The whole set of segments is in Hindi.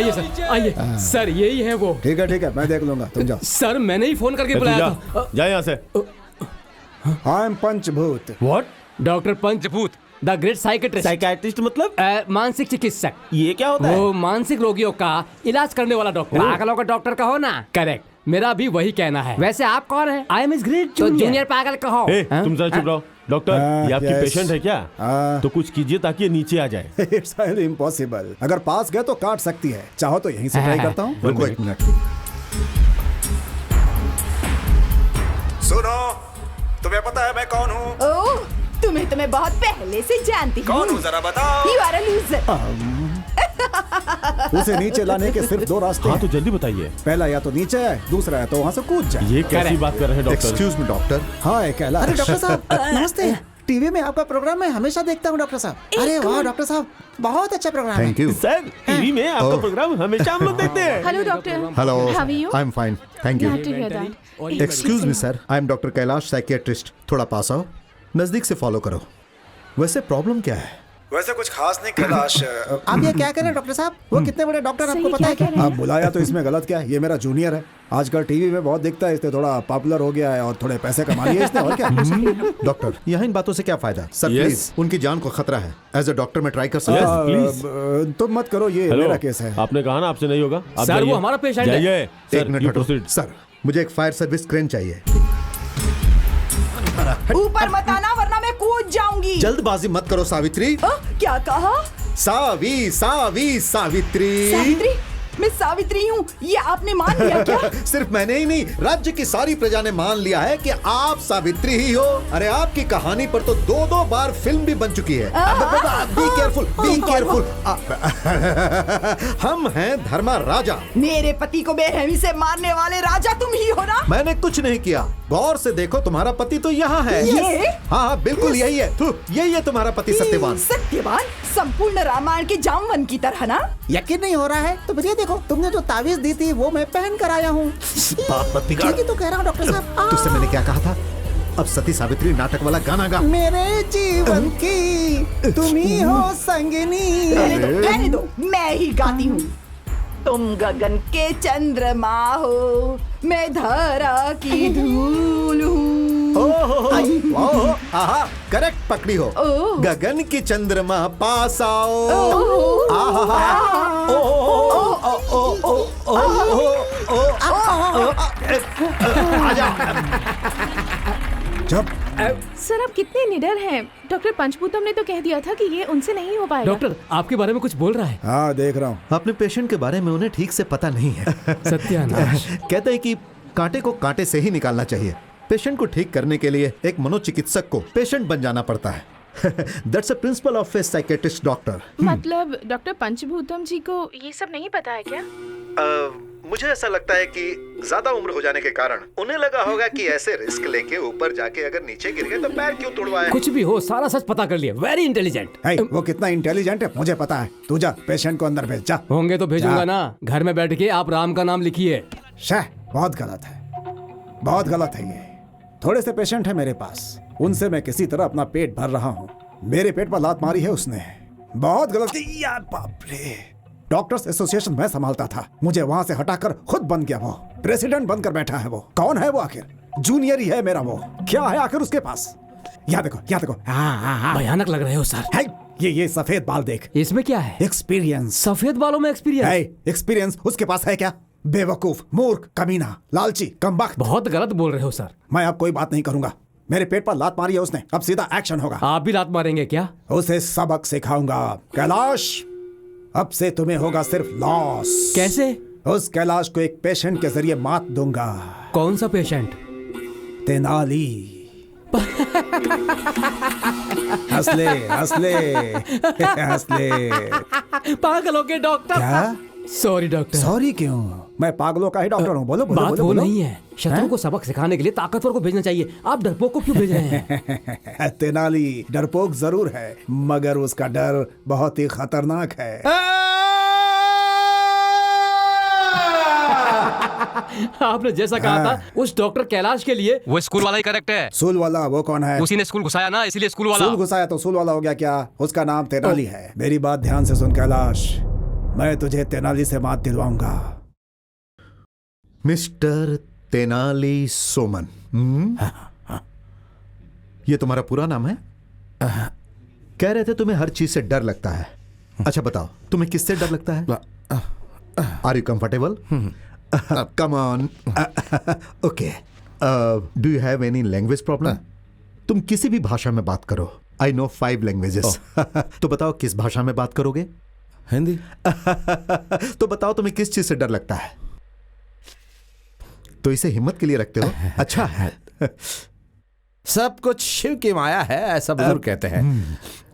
आइए सर, आइए सर, यही है वो। ठीक है, मैं देख लूंगा, तुम जाओ। सर मैंने ही फोन करके बुलाया था। जा यहाँ से। I am Panchbhoot. What? Doctor Panchbhoot, the great psychiatrist. Psychiatrist मतलब? मानसिक चिकित्सक। ये क्या होता है? वो मानसिक रोगियों का इलाज करने वाला डॉक्टर। पागलों का डॉक्टर कहो ना। करेक्ट, मेरा भी वही कहना है। वैसे आप कौन है? I am is great junior पागल कहो। तुम जरा चुप रहो। डॉक्टर, ये आपकी yes. पेशेंट है क्या? तो कुछ कीजिए ताकि ये नीचे आ जाए। It's highly impossible. अगर पास गए तो काट सकती है, चाहो तो यहीं से ट्राई करता हूँ। रुको एक मिनट। सुनो, तुम्हें पता है मैं कौन हूँ? ओह, तुम्हें बहुत पहले से जानती हूँ। कौन हूँ जरा बताओ। You are a loser। उसे नीचे लाने के सिर्फ 2 रास्ते हाँ हैं। तो जल्दी बताइए। पहला या तो नीचे आए, दूसरा या तो वहाँ से कूद जाए। ये कैसी बात कर रहे हैं डॉक्टर? Excuse me doctor. हाँ कैलाश। अरे डॉक्टर साहब नमस्ते। टीवी में आपका प्रोग्राम मैं हमेशा देखता हूँ डॉक्टर साहब। अरे वाह डॉक्टर साहब, बहुत अच्छा प्रोग्राम है। Thank you. सर, टीवी में आपका प्रोग्राम हमेशा हम लोग देखते हैं। Hello doctor. Hello, How are you? I am fine, thank you. Glad to hear that. Excuse me sir, I am doctor Kailash psychiatrist. थोड़ा पास आओ, नजदीक से फॉलो करो। वैसे प्रॉब्लम क्या है? वैसे कुछ खास नहीं कैलाश। आप ये क्या करें डॉक्टर साहब? वो कितने बड़े डॉक्टर आपको सही पता है क्या क्या? कह रहे आप बुलाया तो इसमें गलत क्या है? ये मेरा जूनियर है, आजकल टीवी में बहुत दिखता है, इसलिए थोड़ा पॉपुलर हो गया है और थोड़े पैसे कमा लिए इसने, और क्या। डॉक्टर, यहाँ इन बातों से क्या फायदा? Sir Yes. प्लीज, उनकी जान को खतरा है। एज अ डॉक्टर मैं ट्राई कर सकता हूँ। प्लीज। तुम मत करो, ये हेलो, मेरा केस है। आपने कहा ना आपसे नहीं होगा। आप सर, वो जाइए। हमारा पेशेंट है। जाइए। एक सर, मिनट you हटो। proceed। सर, मुझे एक फायर सर्विस क्रेन चाहिए। ऊपर मत आना वरना मैं कूद जाऊंगी। जल्दबाजी मत करो सावित्री। क्या कहा? सावित्री। सावित्री? मैं सावित्री हूँ, ये आपने मान लिया क्या? सिर्फ मैंने ही नहीं, राज्य की सारी प्रजा ने मान लिया है कि आप सावित्री ही हो। अरे आपकी कहानी पर तो 2 बार फिल्म भी बन चुकी है। Be careful, be careful. हम हैं धर्मा राजा। मेरे पति को बेरहमी से मारने वाले राजा तुम ही हो ना? मैंने कुछ नहीं किया। गौर से देखो, तुम्हारा पति तो यहाँ है। ये? हाँ बिल्कुल यही है। यही है तुम्हारा पति सत्यवान। सत्यवान? संपूर्ण रामायण के जामवन की तरह ना? यकीन नहीं हो रहा है तो मुझे देखो, तुमने जो तावीज दी थी वो मैं पहन कर आया हूँ। बात मत बिगाड़। तो कह रहा हूँ डॉक्टर साहब। तुझसे मैंने क्या कहा था? अब सती सावित्री नाटक वाला गाना गा। मेरे जीवन की तुम ही हो संगिनी। रहने दो, मैं ही गाती हूँ। तुम गगन के चंद्रमा हो, मैं धरा की धूल हूँ। ओहो, आहा, करेक्ट पकड़ी हो। गगन की चंद्रमा पास आओ। जब सर आप कितने निडर हैं। डॉक्टर पंचभूतम ने तो कह दिया था कि ये उनसे नहीं हो पाएगा। डॉक्टर आपके बारे में कुछ बोल रहा है। हाँ देख रहा हूँ। अपने पेशेंट के बारे में उन्हें ठीक से पता नहीं है। सत्यानाश। कहते हैं कि कांटे को कांटे से ही निकालना चाहिए। पेशेंट को ठीक करने के लिए एक मनोचिकित्सक को पेशेंट बन जाना पड़ता है। That's a principle of a psychiatrist doctor. मतलब डॉक्टर पंचभूतम जी को ये सब नहीं पता है क्या? मुझे ऐसा लगता है कि ज्यादा उम्र हो जाने के कारण उन्हें लगा होगा कि ऐसे रिस्क लेके ऊपर जाके अगर नीचे गिर गए तो पैर क्यों तोड़वाए। कुछ भी हो, सारा सच पता कर लिया। Very intelligent. वो कितना इंटेलिजेंट है मुझे पता है। तू जा, पेशेंट को अंदर भेज जा। होंगे तो भेजूंगा ना। घर में बैठ के आप राम का नाम लिखिए। शह, बहुत गलत है, बहुत गलत है ये। थोड़े से पेशेंट है मेरे पास, उनसे मैं किसी तरह अपना पेट भर रहा हूँ। मेरे पेट पर लात मारी है उसने, बहुत गलत। यार बाप रे, डॉक्टर्स एसोसिएशन मैं संभालता था, मुझे वहां से हटाकर खुद बन गया। वो प्रेसिडेंट बनकर बैठा है। वो कौन है? वो आखिर जूनियर ही है मेरा। वो क्या है आखिर उसके पास? यहाँ देखो, यहाँ देखो। भयानक लग रहे हो सर। है ये सफेद बाल देख। इसमें क्या है? एक्सपीरियंस। सफेद बालों में एक्सपीरियंस? एक्सपीरियंस उसके पास है क्या? बेवकूफ, मूर्ख, कमीना, लालची, कमबख्त। बहुत गलत बोल रहे हो सर। मैं अब कोई बात नहीं करूंगा। मेरे पेट पर लात मारी है उसने, अब सीधा एक्शन होगा। आप भी लात मारेंगे क्या? उसे सबक सिखाऊंगा। कैलाश, अब से तुम्हें होगा सिर्फ लॉस। कैसे? उस कैलाश को एक पेशेंट के जरिए मात दूंगा। कौन सा पेशेंट? तेनाली। हंस ले, हंस ले, हंस ले। पागल हो गए डॉक्टर। क्या? Sorry doctor. सॉरी क्यों? मैं पागलों का ही डॉक्टर हूँ। बोलो बोलो बात बोलो, वो बोलो। नहीं है। शत्रु को सबक सिखाने के लिए ताकतवर को भेजना चाहिए। आप डरपोक को क्यों भेज रहे हैं? तेनाली डरपोक जरूर है, मगर उसका डर बहुत ही खतरनाक है। आपने जैसा कहा था उस डॉक्टर कैलाश के लिए वो स्कूल वाला ही करेक्ट है। सूल वाला वो कौन है? उसी ने स्कूल घुसाया ना, इसीलिए स्कूल वाला। सूल घुसाया तो सूल वाला हो गया क्या? उसका नाम तेनाली है। मेरी बात ध्यान से सुन कैलाश, मैं तुझे तेनाली से मात दिलवाऊंगा। मिस्टर तेनाली सोमन, ये तुम्हारा पूरा नाम है? कह रहे थे तुम्हें हर चीज से डर लगता है। अच्छा बताओ, तुम्हें किससे डर लगता है? Are you comfortable? Come on. Okay, do you have any language problem? तुम किसी भी भाषा में बात करो। I know 5 languages. तो बताओ किस भाषा में बात करोगे? हिंदी। तो बताओ तुम्हें किस चीज से डर लगता है? तो इसे हिम्मत के लिए रखते हो? अच्छा है। सब कुछ शिव की माया है, ऐसा बुजुर्ग कहते हैं।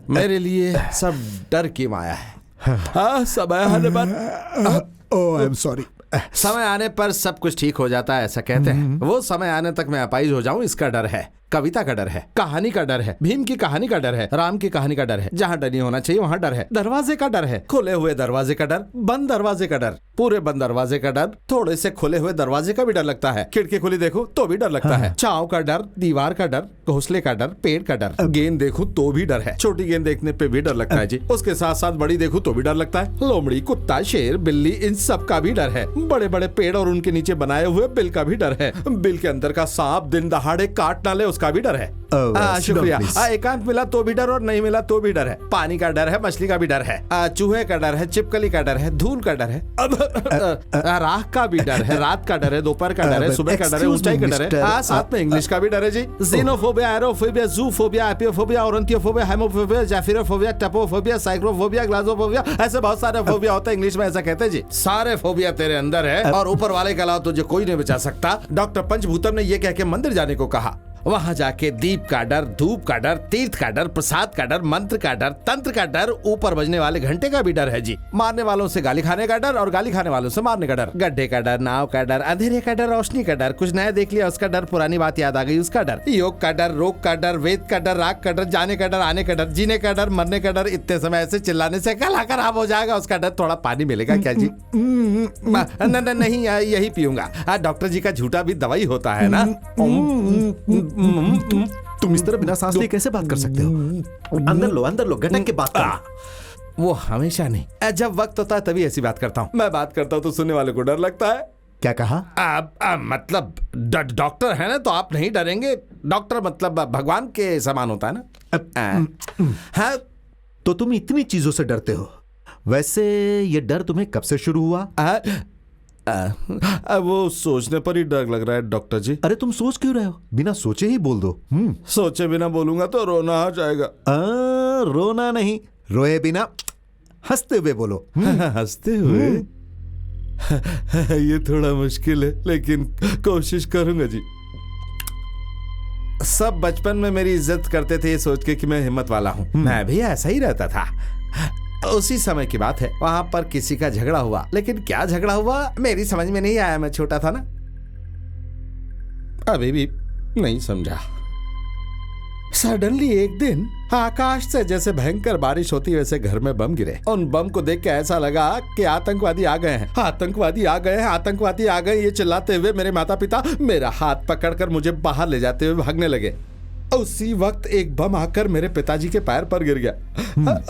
मेरे लिए सब डर की माया है। हाँ, समय आने पर ओह, आई एम सॉरी। समय आने पर सब कुछ ठीक हो जाता है, ऐसा कहते हैं। वो समय आने तक मैं अपाहिज हो जाऊं, इसका डर है। कविता का डर है, कहानी का डर है, भीम की कहानी का डर है, राम की कहानी का डर है। जहाँ डर नहीं होना चाहिए वहाँ डर है। दरवाजे का डर है, खुले हुए दरवाजे का डर, बंद दरवाजे का डर, पूरे बंद दरवाजे का डर, थोड़े से खुले हुए दरवाजे का भी डर लगता है। खिड़की खुली देखो तो भी डर लगता है। छाँव का डर, दीवार का डर, घोंसले का डर, पेड़ का डर, गेंद देखूं तो भी डर है। छोटी गेंद देखने पे भी डर लगता है जी। उसके साथ साथ बड़ी देखूं तो भी डर लगता है। लोमड़ी, कुत्ता, शेर, बिल्ली, इन सब का भी डर है। बड़े बड़े पेड़ और उनके नीचे बनाए हुए बिल का भी डर है। बिल के अंदर का सांप दिन दहाड़े काट ना ले, उसका भी डर है। शुक्रिया। एकांत मिला तो भी डर और नहीं मिला तो भी डर है। पानी का डर है, मछली का भी डर है, चूहे का डर है, चिपकली का डर है, धूल का डर है, राख का भी डर है, रात का डर है, दोपहर का डर है, सुबह का डर है, ऊंचाई का डर है, साथ में इंग्लिश का भी डर है जी। जीनोफोबिया, एरोफोबिया, जूफोबिया, एपियोफोबिया, ओरंथियोफोबिया, हेमोफोबिया, जाफिरोफोबिया, टपोफोबिया, साइक्रोफोबिया, ग्लासोफोबिया, ऐसे बहुत सारे फोबिया होते हैं, इंग्लिश में ऐसा कहते हैं जी। सारे फोबिया तेरे अंदर है और ऊपर वाले के अलावा तुझे कोई नहीं बचा सकता। डॉक्टर पंचभूतम ने यह कह के मंदिर जाने को कहा। वहां जाके दीप का डर, धूप का डर, तीर्थ का डर, प्रसाद का डर, मंत्र का डर, तंत्र का डर, ऊपर बजने वाले घंटे का भी डर है जी। मारने वालों से गाली खाने का डर और गाली खाने वालों से मारने का डर, गड्ढे का डर, नाव का डर, अंधेरे का डर, रोशनी का डर, कुछ नया देख लिया उसका डर, पुरानी बात याद आ गई उसका डर, योग का डर, रोग का डर, वेद का डर, राग का डर, जाने का डर, आने का डर, जीने का डर, मरने का डर। इतने समय ऐसे चिल्लाने से गला खराब हो जाएगा उसका डर। थोड़ा पानी मिलेगा क्या जी? नहीं, यही पीऊंगा। डॉक्टर जी का झूठा भी दवाई होता है ना। तुम इस तरह बिना सांस लिए कैसे बात कर सकते हो? अंदर लो, गटक के बात करो। वो हमेशा नहीं, जब वक्त होता है तभी ऐसी बात करता हूँ। मैं बात करता हूँ तो सुनने वाले को डर लगता है। क्या कहा? मतलब डॉक्टर है ना तो आप नहीं डरेंगे। डॉक्टर मतलब भगवान के समान होता है ना। हाँ, तो तुम इतनी चीजों से डरते हो। वैसे ये डर तुम्हें कब से शुरू हुआ? वो सोचने पर ही डर लग रहा है डॉक्टर जी। अरे तुम सोच क्यों रहे हो? बिना सोचे ही बोल दो। सोचे बिना बोलूंगा तो रोना आ जाएगा। रोना नहीं, रोए बिना हंसते हुए बोलो। हंसते हुए? ये थोड़ा मुश्किल है लेकिन कोशिश करूंगा जी। सब बचपन में मेरी इज्जत करते थे ये सोच के कि मैं हिम्मत वाला हूँ। मैं भी ऐसा ही रहता था। उसी समय की बात है, वहां पर किसी का झगड़ा हुआ, लेकिन क्या झगड़ा हुआ मेरी समझ में नहीं आया। मैं छोटा था ना, अभी भी नहीं समझा। सडनली एक दिन आकाश से जैसे भयंकर बारिश होती वैसे घर में बम गिरे। उन बम को देख के ऐसा लगा कि आतंकवादी आ गए हैं, आतंकवादी आ गए हैं, आतंकवादी आ गए। ये चिल्लाते हुए मेरे माता पिता मेरा हाथ पकड़कर मुझे बाहर ले जाते हुए भागने लगे। उसी वक्त एक बम आकर मेरे पिताजी के पैर पर गिर गया।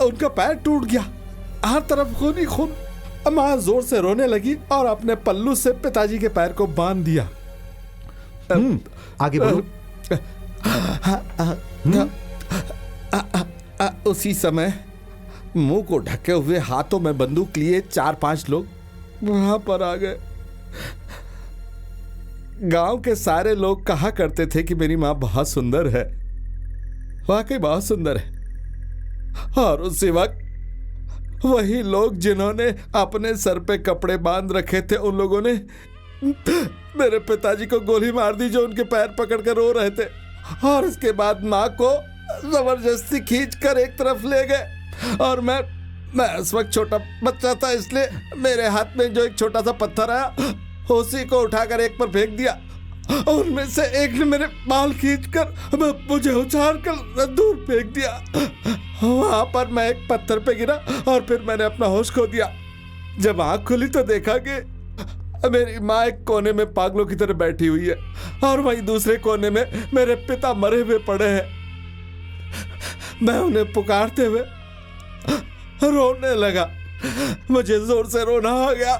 उनका पैर टूट गया, हर तरफ खून ही खून। माँ जोर से रोने लगी और अपने पल्लू से पिताजी के पैर को बांध दिया। आगे बढ़ो। उसी समय मुंह को ढके हुए हाथों में बंदूक लिए 4-5 लोग वहां पर आ गए। गांव के सारे लोग कहा करते थे कि मेरी माँ बहुत सुंदर है, वाकई बहुत सुंदर है। और उसी वक्त वही लोग जिन्होंने अपने सर पे कपड़े बांध रखे थे, उन लोगों ने मेरे पिताजी को गोली मार दी जो उनके पैर पकड़कर रो रहे थे। और इसके बाद माँ को जबरदस्ती खींचकर एक तरफ ले गए। और मैं उस वक्त छोटा बच्चा था, इसलिए मेरे हाथ में जो एक छोटा सा पत्थर आया उसी को उठाकर एक पर फेंक दिया। उनमें से एक ने मेरे बाल खींचकर मुझे उछालकर दूर फेंक दिया। वहां पर मैं एक पत्थर पे गिरा और फिर मैंने अपना होश खो दिया। जब आंख खुली तो देखा कि मेरी माँ एक कोने में पागलों की तरह बैठी हुई है और वहीं दूसरे कोने में मेरे पिता मरे हुए पड़े हैं। मैं उन्हें पुकारते हुए रोने लगा। मुझे जोर से रोना आ गया।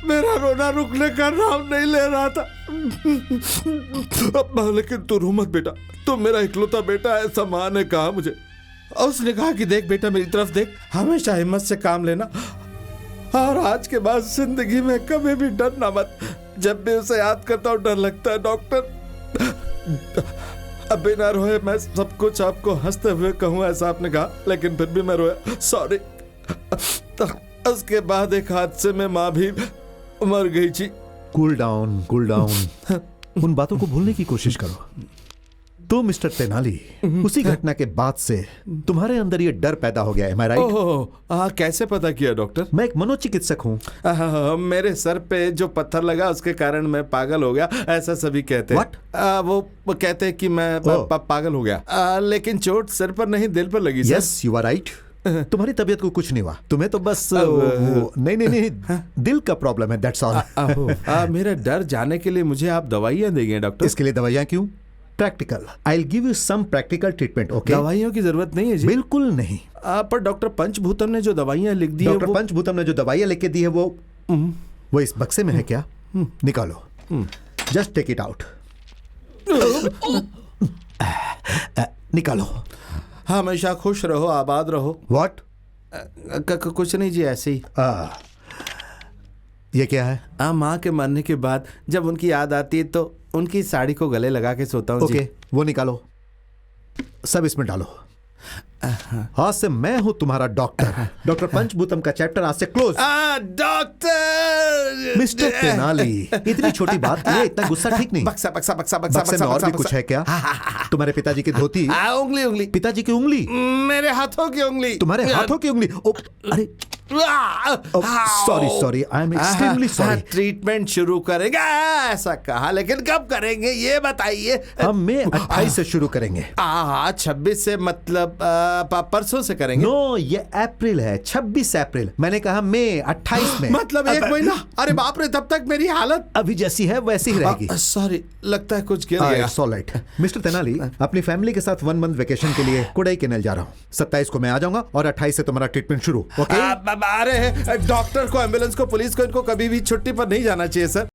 मेरा रोना रुकने का नाम नहीं ले रहा था। लेकिन तू रो मत बेटा, तू मेरा इकलौता बेटा है, ऐसा माँ ने कहा मुझे। उसने कहा कि देख बेटा मेरी तरफ देख, हमेशा हिम्मत से काम लेना और आज के बाद जिंदगी में कभी भी डरना मत। जब भी उसे याद करता हूँ डर लगता है डॉक्टर। अब बिना रोए मैं सब कुछ आपको हंसते हुए कहूँ ऐसा आपने कहा, लेकिन फिर भी मैं रोया, सॉरी। उसके बाद एक हादसे में माँ भी मर गई थी। Cool down, cool down. उन बातों को भूलने की कोशिश करो। तो मिस्टर तेनाली, उसी घटना के बाद से तुम्हारे अंदर ये डर पैदा हो गया है, am I right? ओह, कैसे पता किया डॉक्टर? मैं एक मनोचिकित्सक हूँ। मेरे सर पे जो पत्थर लगा उसके कारण मैं पागल हो गया, ऐसा सभी कहते हैं। What? वो कहते हैं कि मैं पागल हो गया, लेकिन चोट सर पर नहीं दिल पर लगी। Yes, you are right. तुम्हारी तबीयत को कुछ नहीं हुआ, तुम्हें तो बस नहीं, दिल का प्रॉब्लम है, दैट्स ऑल। मेरा डर जाने के लिए मुझे आप दवाइयाँ देंगे डॉक्टर? इसके लिए दवाइयाँ क्यों? Practical, I will give you some practical treatment, okay? दवाइयों की जरूरत नहीं है जी। बिल्कुल नहीं। पर डॉक्टर पंचभूतम ने जो दवाइयाँ लिख दी है, डॉक्टर पंचभूतम ने जो दवाइयाँ लिख के दी है वो इस बक्से में है क्या? निकालो, जस्ट टेक इट आउट। निकालो। हमेशा खुश रहो, आबाद रहो। व्हाट? कुछ नहीं जी, ऐसे ही। ये क्या है? माँ के मरने के बाद जब उनकी याद आती है तो उनकी साड़ी को गले लगा के सोता हूँ। ओके, वो निकालो, सब इसमें डालो। आज से मैं हूं तुम्हारा डॉक्टर। डॉक्टर पंचभूतम का चैप्टर आज से क्लोज। डॉक्टर मिस्टर तेनाली, इतनी छोटी बात के लिए इतना गुस्सा ठीक नहीं। बक्सा बक्सा बक्सा बक्से बक्सा में और भी कुछ है क्या? तुम्हारे पिताजी की धोती, उंगली उंगली, पिताजी की उंगली, मेरे हाथों की उंगली, तुम्हारे हाथों की उंगली। अरे sorry, I am extremely sorry. Treatment शुरू करेंगे ऐसा कहा, लेकिन कब करेंगे ये बताइए। हम मई 28 से शुरू करेंगे। 26 से मतलब परसों से करेंगे? नो, ये अप्रैल है, 26 अप्रैल। मैंने कहा मई 28 में, मतलब 1 महीना। अरे बाप रे, तब तक मेरी हालत अभी जैसी है वैसी ही रहेगी। सॉरी, लगता है कुछ गिर गया। It's alright. मिस्टर तेनाली, अपनी फैमिली के साथ 1 मंथ वेकेशन के लिए कोडाईकनाल जा रहा हूँ। 27 को मैं आ जाऊंगा और 28 से तुम्हारा ट्रीटमेंट शुरू। ओके? अरे डॉक्टर को, एम्बुलेंस को, पुलिस को, इनको कभी भी छुट्टी पर नहीं जाना चाहिए सर।